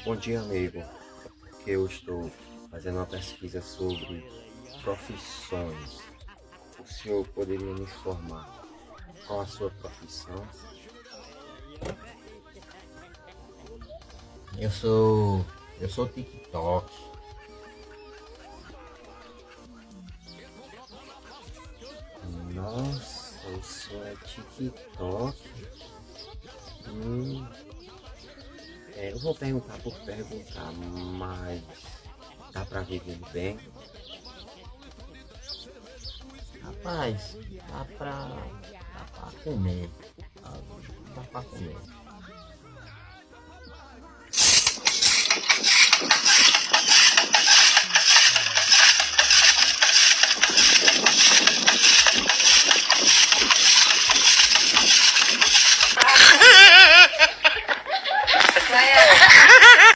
Bom dia, amigo. Porque eu estou fazendo uma pesquisa sobre profissões. O senhor poderia me informar qual a sua profissão? Eu sou. Eu sou TikTok. Nossa, o senhor é TikTok? Hum, eu vou perguntar por perguntar, mas dá pra viver bem? Rapaz, dá pra comer. Dá pra comer.